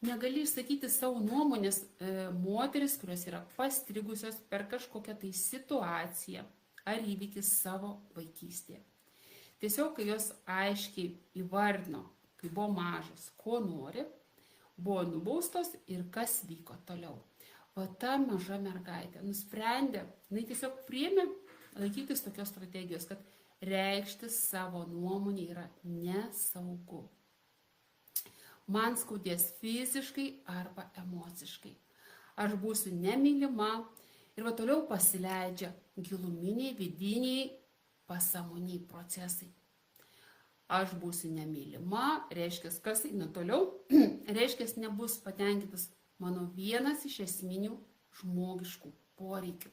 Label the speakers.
Speaker 1: Negali išsakyti savo nuomonės moteris, kurios yra pastrigusios per kažkokią tai situaciją ar įvykį savo vaikystėje. Tiesiog, kai jos aiškiai įvardino, kai buvo mažas, ko nori, buvo nubaustos ir kas vyko toliau. O ta maža mergaitė nusprendė, jinai tiesiog priėmė laikytis tokios strategijos, kad reikšti savo nuomonę yra nesaugu. Man skaudės fiziškai arba emociškai. Aš būsiu nemylima ir va toliau pasileidžia giluminiai, vidiniai, pasąmoniniai procesai. Aš būsiu nemylima, reiškia, kas eina toliau, reiškia, nebus patenkintas mano vienas iš esminių žmogiškų poreikių.